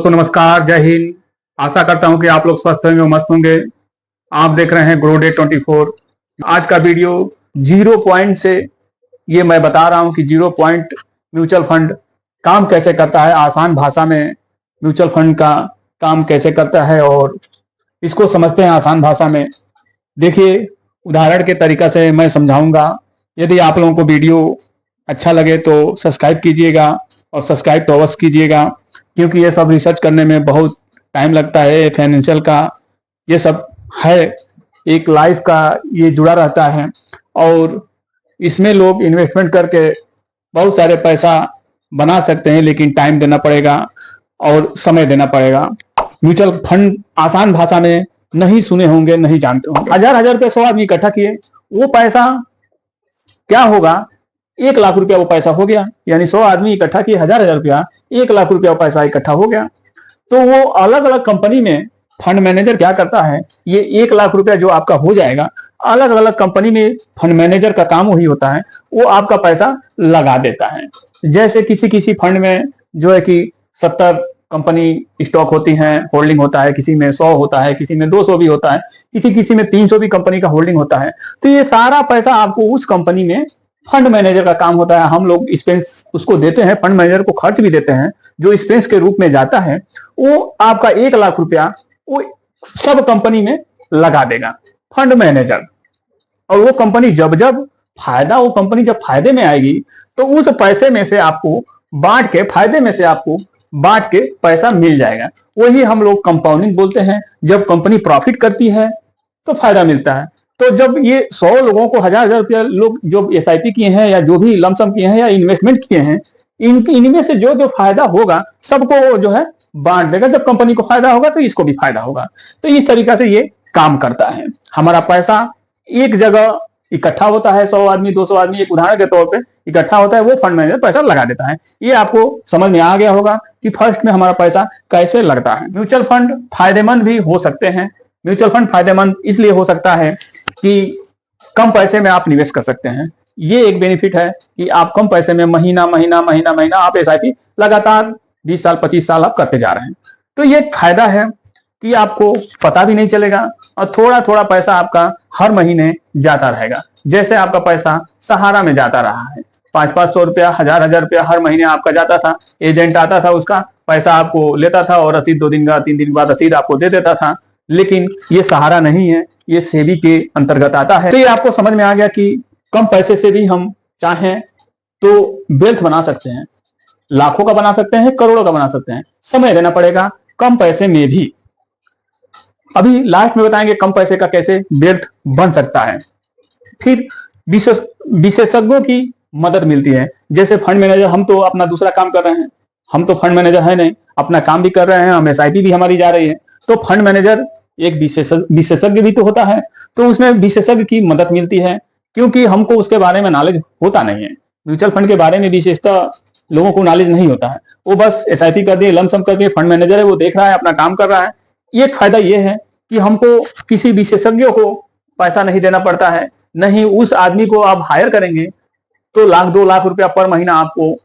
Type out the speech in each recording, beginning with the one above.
दोस्तों नमस्कार, जय हिंद। आशा करता हूं कि आप लोग स्वस्थ होंगे, मस्त होंगे। आप देख रहे हैं ग्रो डे 24। आज का वीडियो जीरो पॉइंट से ये मैं बता रहा हूं कि जीरो पॉइंट म्यूचुअल फंड काम कैसे करता है। आसान भाषा में म्यूचुअल फंड का काम कैसे करता है और इसको समझते हैं आसान भाषा में। देखिए, उदाहरण के तरीका से मैं समझाऊंगा। यदि आप लोगों को वीडियो अच्छा लगे तो सब्सक्राइब कीजिएगा और सब्सक्राइब तो अवश्य कीजिएगा, क्योंकि ये सब रिसर्च करने में बहुत टाइम लगता है। फाइनेंशियल का ये सब है, एक लाइफ का ये जुड़ा रहता है और इसमें लोग इन्वेस्टमेंट करके बहुत सारे पैसा बना सकते हैं, लेकिन टाइम देना पड़ेगा और समय देना पड़ेगा। म्यूचुअल फंड आसान भाषा में नहीं सुने होंगे, नहीं जानते होंगे। हजार रुपये 100 आदमी इकट्ठा किए, वो पैसा क्या होगा? 1 लाख रुपया वो पैसा हो गया। यानी 100 आदमी इकट्ठा किए, हजार रुपया, 1 लाख रुपया पैसा इकट्ठा हो गया। तो वो अलग अलग कंपनी में फंड मैनेजर क्या करता है, ये 1 लाख रुपया जो आपका हो जाएगा, अलग अलग कंपनी में फंड मैनेजर का काम वही होता है, वो आपका पैसा लगा देता है। जैसे किसी किसी फंड में जो है कि 70 कंपनी स्टॉक होती हैं, होल्डिंग होता है, किसी में 100 होता है, किसी में 200 भी होता है, किसी किसी में 300 भी कंपनी का होल्डिंग होता है। तो ये सारा पैसा आपको उस कंपनी में फंड मैनेजर का काम होता है। हम लोग एक्सपेंस उसको देते हैं, फंड मैनेजर को खर्च भी देते हैं, जो एक्सपेंस के रूप में जाता है। वो आपका 1 लाख रुपया वो सब कंपनी में लगा देगा फंड मैनेजर। और वो कंपनी जब जब फायदा, वो कंपनी जब फायदे में आएगी तो उस पैसे में से आपको बांट के, फायदे में से आपको बांट के पैसा मिल जाएगा। वही हम लोग कंपाउंडिंग बोलते हैं। जब कंपनी प्रॉफिट करती है तो फायदा मिलता है। तो जब ये 100 लोगों को हजार रुपया लोग जो SIP किए हैं या जो भी लमसम किए हैं या इन्वेस्टमेंट किए हैं, इनमें से जो जो फायदा होगा सबको वो जो है बांट देगा। जब कंपनी को फायदा होगा तो इसको भी फायदा होगा। तो इस तरीका से ये काम करता है। हमारा पैसा एक जगह इकट्ठा होता है, 100 आदमी 200 आदमी एक उदाहरण के तौर पे इकट्ठा होता है, वो फंड मैनेजर पैसा लगा देता है। ये आपको समझ में आ गया होगा कि फर्स्ट में हमारा पैसा कैसे लगता है। म्यूचुअल फंड फायदेमंद भी हो सकते हैं। म्यूचुअल फंड फायदेमंद इसलिए हो सकता है कि कम पैसे में आप निवेश कर सकते हैं। ये एक बेनिफिट है कि आप कम पैसे में महीना महीना महीना महीना आप SIP लगातार 20 साल 25 साल आप करते जा रहे हैं। तो ये फायदा है कि आपको पता भी नहीं चलेगा और थोड़ा थोड़ा पैसा आपका हर महीने जाता रहेगा। जैसे आपका पैसा सहारा में जाता रहा है, 500-500 रुपया, हजार रुपया हर महीने आपका जाता था। एजेंट आता था, उसका पैसा आपको लेता था और रसीद 2 दिन का 3 दिन बाद रसीद आपको दे देता था। लेकिन ये सहारा नहीं है, ये सेबी के अंतर्गत आता है। तो ये आपको समझ में आ गया कि कम पैसे से भी हम चाहें तो वेल्थ बना सकते हैं, लाखों का बना सकते हैं, करोड़ों का बना सकते हैं। समय देना पड़ेगा कम पैसे में भी। अभी लास्ट में बताएंगे कम पैसे का कैसे वेल्थ बन सकता है। फिर विशेषज्ञों की मदद मिलती है। जैसे फंड मैनेजर, हम तो अपना दूसरा काम कर रहे हैं, हम तो फंड मैनेजर है नहीं, अपना काम भी कर रहे हैं, हम SIP भी हमारी जा रही है। तो फंड मैनेजर एक विशेषज्ञ भी तो होता है, तो उसमें विशेषज्ञ की मदद मिलती है, क्योंकि हमको उसके बारे में नॉलेज होता नहीं है। म्यूचुअल फंड के बारे में विशेषतः लोगों को नॉलेज नहीं होता है। वो बस SIP कर दिए, लमसम कर दिए, फंड मैनेजर है, वो देख रहा है, अपना काम कर रहा है। एक फायदा ये है कि हमको किसी विशेषज्ञ को पैसा नहीं देना पड़ता है। नहीं, उस आदमी को आप हायर करेंगे तो 1-2 लाख रुपया पर महीना आपको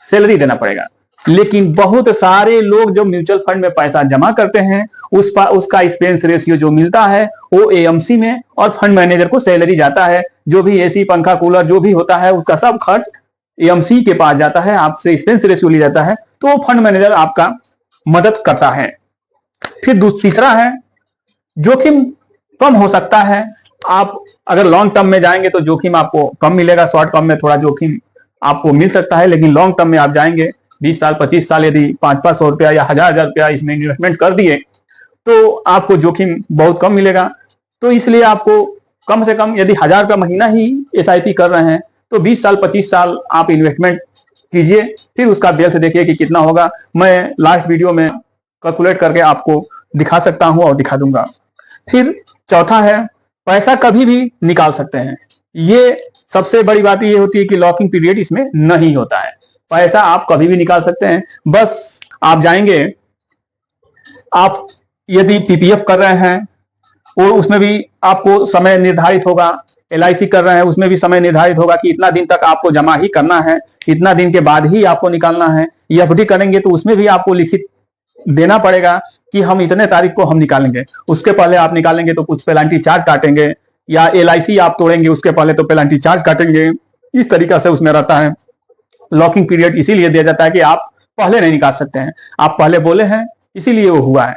सैलरी देना पड़ेगा। लेकिन बहुत सारे लोग जो म्यूचुअल फंड में पैसा जमा करते हैं, उसका एक्सपेंस रेशियो जो मिलता है वो AMC में, और फंड मैनेजर को सैलरी जाता है। जो भी AC पंखा कूलर जो भी होता है उसका सब खर्च AMC के पास जाता है, आपसे एक्सपेंस रेशियो लिया जाता है। तो फंड मैनेजर आपका मदद करता है। फिर तीसरा है, जोखिम कम हो सकता है। आप अगर लॉन्ग टर्म में जाएंगे तो जोखिम आपको कम मिलेगा। शॉर्ट टर्म में थोड़ा जोखिम आपको मिल सकता है, लेकिन लॉन्ग टर्म में आप जाएंगे 20 साल 25 साल, यदि 500-500 रुपया या हजार रुपया इसमें इन्वेस्टमेंट कर दिए तो आपको जोखिम बहुत कम मिलेगा। तो इसलिए आपको कम से कम, यदि 1000 रुपया महीना ही SIP कर रहे हैं तो 20 साल 25 साल आप इन्वेस्टमेंट कीजिए, फिर उसका वेल्थ देखिए कि कितना होगा। मैं लास्ट वीडियो में कैलकुलेट करके आपको दिखा सकता हूं और दिखा दूंगा। फिर चौथा है, पैसा कभी भी निकाल सकते हैं। ये सबसे बड़ी बात ये होती है कि लॉकिंग पीरियड इसमें नहीं होता है। पैसा आप कभी भी निकाल सकते हैं। बस आप जाएंगे, आप यदि PPF कर रहे हैं और उसमें भी आपको समय निर्धारित होगा, LIC कर रहे हैं उसमें भी समय निर्धारित होगा कि इतना दिन तक आपको जमा ही करना है, इतना दिन के बाद ही आपको निकालना है। FD करेंगे तो उसमें भी आपको लिखित देना पड़ेगा कि हम इतने तारीख को हम निकालेंगे, उसके पहले आप निकालेंगे तो कुछ पेनल्टी चार्ज काटेंगे, या LIC आप तोड़ेंगे उसके पहले तो पेनल्टी चार्ज काटेंगे। इस तरीका से उसमें रहता है। लॉकिंग पीरियड इसीलिए दिया जाता है कि आप पहले नहीं निकाल सकते हैं, आप पहले बोले हैं इसीलिए वो हुआ है।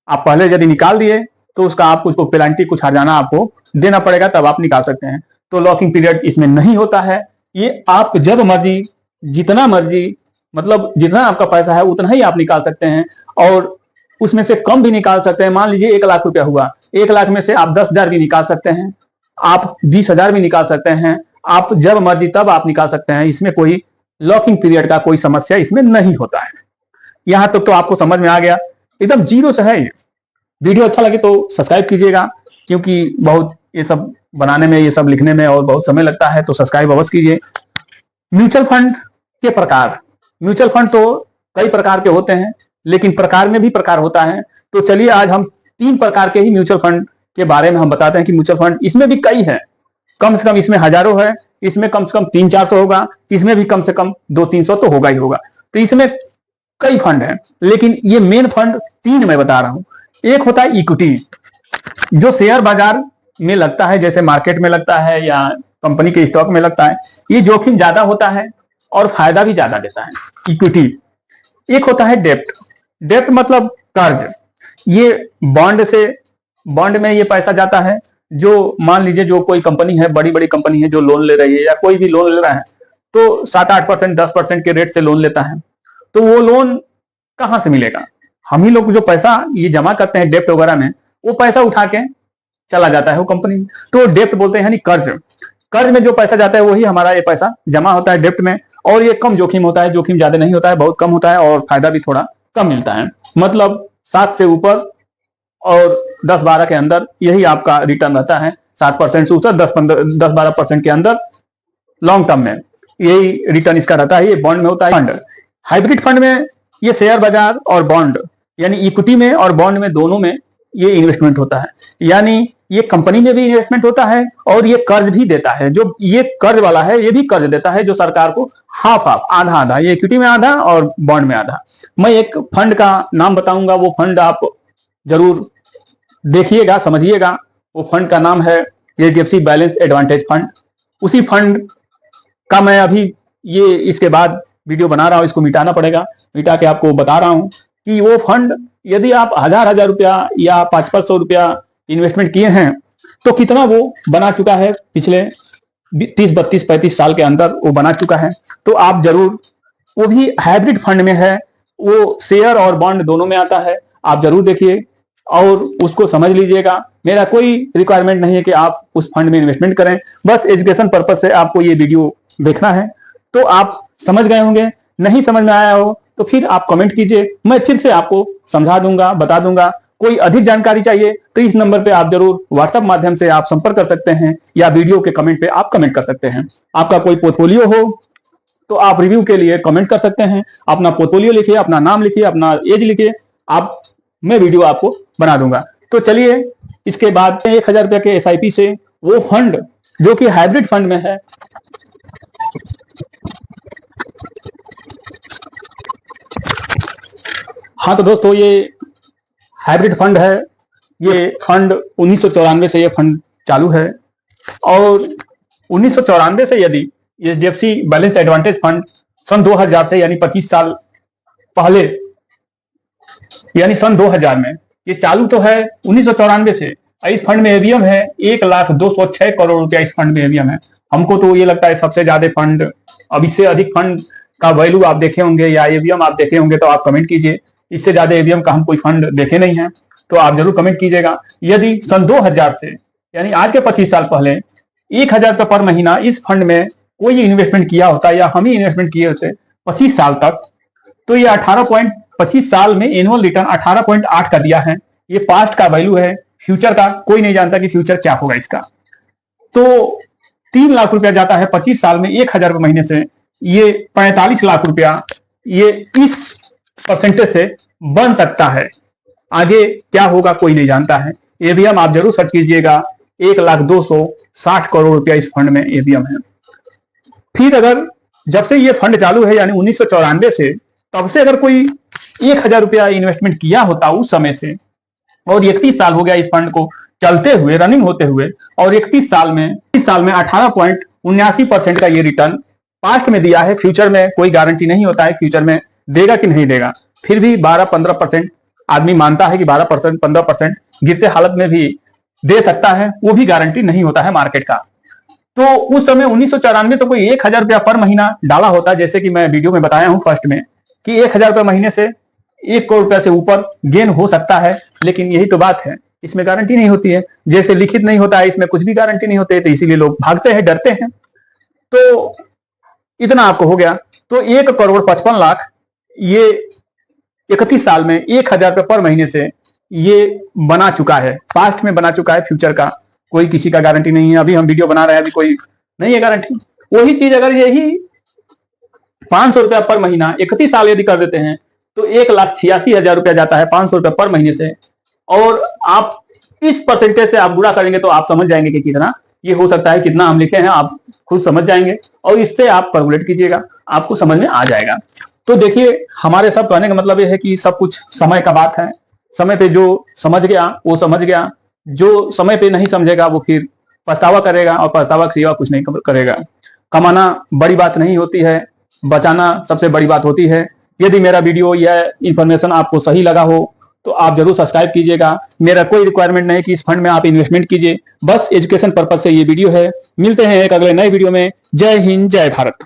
आप पहले यदि निकाल दिए तो उसका आप कुछ पेनल्टी कुछ हर्जाना आपको देना पड़ेगा, तब आप निकाल सकते हैं। तो लॉकिंग पीरियड इसमें नहीं होता है। ये आप जब मर्जी, जितना मर्जी, मतलब जितना आपका पैसा है उतना ही आप निकाल सकते हैं, और उसमें से कम भी निकाल सकते हैं। मान लीजिए 1 लाख रुपया हुआ, 1 लाख में से आप 10,000 भी निकाल सकते हैं, आप 20,000 भी निकाल सकते हैं, आप जब मर्जी तब आप निकाल सकते हैं। इसमें कोई लॉकिंग पीरियड का कोई समस्या इसमें नहीं होता है। यहां तक तो आपको समझ में आ गया, एकदम जीरो से है ये। वीडियो अच्छा लगे तो सब्सक्राइब कीजिएगा, क्योंकि बहुत ये सब बनाने में, ये सब लिखने में और बहुत समय लगता है, तो सब्सक्राइब अवश्य कीजिए। म्यूचुअल फंड के प्रकार, म्यूचुअल फंड तो कई प्रकार के होते हैं, लेकिन प्रकार में भी प्रकार होता है। तो चलिए आज हम 3 प्रकार के ही म्यूचुअल फंड के बारे में हम बताते हैं कि म्यूचुअल फंड इसमें भी कई है, कम से कम इसमें हजारों है, इसमें कम से कम 300-400 होगा, इसमें भी कम से कम 200-300 तो होगा ही होगा। तो इसमें कई फंड है, लेकिन ये मेन फंड 3 मैं बता रहा हूं। एक होता है इक्विटी, जो शेयर बाजार में लगता है, जैसे मार्केट में लगता है या कंपनी के स्टॉक में लगता है। ये जोखिम ज्यादा होता है और फायदा भी ज्यादा देता है, इक्विटी। एक होता है डेप्ट, डेप्ट मतलब कर्ज। ये बॉन्ड से, बॉन्ड में ये पैसा जाता है, जो मान लीजिए जो कोई कंपनी है, बड़ी बड़ी कंपनी है जो लोन ले रही है, या कोई भी लोन ले रहा है, तो 7-8%, 10% के रेट से लोन लेता है। तो वो लोन कहां से मिलेगा? हम ही लोग जो पैसा ये जमा करते हैं डेप्ट वगैरह में, वो पैसा उठा के चला जाता है वो कंपनी में, तो डेप्ट बोलते हैं, यानी कर्ज। कर्ज में जो पैसा जाता है वही हमारा ये पैसा जमा होता है डेप्ट में, और ये कम जोखिम होता है, जोखिम ज्यादा नहीं होता है, बहुत कम होता है, और फायदा भी थोड़ा कम मिलता है। मतलब 7 से ऊपर और 10-12 के अंदर यही आपका रिटर्न रहता है। 7% से ऊपर 10-12% के अंदर लॉन्ग टर्म में यही रिटर्न इसका रहता है। ये बॉन्ड में होता है। फंड, हाइब्रिड फंड में ये शेयर बाजार और बॉन्ड, यानी इक्विटी में और बॉन्ड में, दोनों में ये इन्वेस्टमेंट होता है। यानी ये कंपनी में भी इन्वेस्टमेंट होता है और ये कर्ज भी देता है। जो ये कर्ज वाला है ये भी कर्ज देता है, जो सरकार को हाफ हाफ, आधा आधा, ये इक्विटी में आधा और बॉन्ड में आधा। मैं एक फंड का नाम बताऊंगा, वो फंड आप जरूर देखिएगा, समझिएगा। वो फंड का नाम है HDFC बैलेंस एडवांटेज फंड। उसी फंड का मैं अभी ये इसके बाद वीडियो बना रहा हूं, इसको मिटाना पड़ेगा, मिटा के आपको बता रहा हूं कि वो फंड यदि आप 1000 रुपया या 500 रुपया इन्वेस्टमेंट किए हैं तो कितना वो बना चुका है, पिछले 30, 32, 35 साल के अंदर वो बना चुका है। तो आप जरूर, वो भी हाइब्रिड फंड में है, वो शेयर और बॉन्ड दोनों में आता है, आप जरूर देखिए और उसको समझ लीजिएगा। मेरा कोई रिक्वायरमेंट नहीं है कि आप उस फंड में इन्वेस्टमेंट करें, बस एजुकेशन पर्पज से आपको ये वीडियो देखना है। तो आप समझ गए होंगे, नहीं समझ में आया हो तो फिर आप कमेंट कीजिए, मैं फिर से आपको समझा दूंगा, बता दूंगा। कोई अधिक जानकारी चाहिए तो इस नंबर पे आप जरूर व्हाट्सएप माध्यम से आप संपर्क कर सकते हैं, या वीडियो के कमेंट पे आप कमेंट कर सकते हैं। आपका कोई पोर्टफोलियो हो तो आप रिव्यू के लिए कमेंट कर सकते हैं, अपना पोर्टफोलियो लिखिए, अपना नाम लिखिए, अपना एज लिखिए, आप, मैं वीडियो आपको बना दूंगा। तो चलिए, इसके बाद 1000 रुपए के SIP से वो फंड जो कि हाइब्रिड फंड में है, हाँ तो दोस्तों ये हाइब्रिड फंड है। ये फंड 1994 से ये फंड चालू है, और 1994 से यदि HDFC बैलेंस एडवांटेज फंड सन 2000 से, यानी 25 साल पहले, यानी सन 2000 में ये चालू तो है 1994 से। इस फंड में एवीएम है 1,02,06 करोड़ रुपया इस फंड में एवीएम है। हमको तो ये लगता है सबसे ज्यादा फंड, अब इससे अधिक फंड का वैल्यू आप देखे होंगे या एवीएम आप देखे होंगे तो आप कमेंट कीजिए। इससे ज्यादा एवीएम का हम कोई फंड देखे नहीं है, तो आप जरूर कमेंट कीजिएगा। यदि सन 2000 से, यानी आज के 25 साल पहले 1000 रुपये पर महीना इस फंड में कोई इन्वेस्टमेंट किया होता, या हम ही इन्वेस्टमेंट किए होते 25 साल तक, तो ये 25 साल में एनुअल रिटर्न 18.8 का दिया है। ये पास्ट का वैल्यू है, फ्यूचर का कोई नहीं जानता कि फ्यूचर क्या होगा इसका। तो 3 लाख रुपया जाता है 25 साल में 1000 रुपये महीने से, ये 45 लाख रुपया ये इस परसेंटेज से बन सकता है। आगे क्या होगा कोई नहीं जानता है। एवीएम आप जरूर सर्च कीजिएगा, 1,02,60 करोड़ रुपया इस फंड में एवीएम है। फिर अगर जब से ये फंड चालू है, यानी 1994 से, तब से अगर कोई 1000 रुपया इन्वेस्टमेंट किया होता उस समय से, और 31 साल हो गया इस फंड को चलते हुए, रनिंग होते हुए, और 31 साल में 18.79% का ये रिटर्न पास्ट में दिया है। फ्यूचर में कोई गारंटी नहीं होता है फ्यूचर में देगा कि नहीं देगा, फिर भी 12-15% आदमी मानता है कि 12% 15% गिरते हालत में भी दे सकता है, वो भी गारंटी नहीं होता है मार्केट का। तो उस समय 1994 से कोई 1000 रुपया पर महीना डाला होता, जैसे कि मैं वीडियो में बताया हूं फर्स्ट में कि 1000 रुपया महीने से 1 करोड़ रुपया से ऊपर गेन हो सकता है। लेकिन यही तो बात है, इसमें गारंटी नहीं होती है, जैसे लिखित नहीं होता है इसमें कुछ भी गारंटी नहीं होती है, तो इसीलिए लोग भागते हैं, डरते हैं। तो इतना आपको हो गया, तो 1,55,00,000 ये 31 साल में 1000 रुपये पर महीने से ये बना चुका है, पास्ट में बना चुका है। फ्यूचर का कोई किसी का गारंटी नहीं है, अभी हम वीडियो बना रहे हैं, अभी कोई नहीं है गारंटी। वही चीज अगर यही 500 रुपया पर महीना 31 साल यदि कर देते हैं तो 1,86,000 रुपया जाता है 500 रुपया पर महीने से, और आप इस परसेंटेज से आप गुणा करेंगे तो आप समझ जाएंगे कि कितना ये हो सकता है, कितना हम लिखे हैं आप खुद समझ जाएंगे, और इससे आप कैलकुलेट कीजिएगा, आपको समझ में आ जाएगा। तो देखिए, हमारे सब कहने का मतलब ये है कि सब कुछ समय का बात है। समय पे जो समझ गया वो समझ गया, जो समय पे नहीं समझेगा वो फिर पछतावा करेगा, और पछतावा के सिवा कुछ नहीं करेगा। कमाना बड़ी बात नहीं होती है, बचाना सबसे बड़ी बात होती है। यदि मेरा वीडियो या इंफॉर्मेशन आपको सही लगा हो तो आप जरूर सब्सक्राइब कीजिएगा। मेरा कोई रिक्वायरमेंट नहीं कि इस फंड में आप इन्वेस्टमेंट कीजिए, बस एजुकेशन पर्पज से ये वीडियो है। मिलते हैं एक अगले नए वीडियो में। जय हिंद, जय भारत।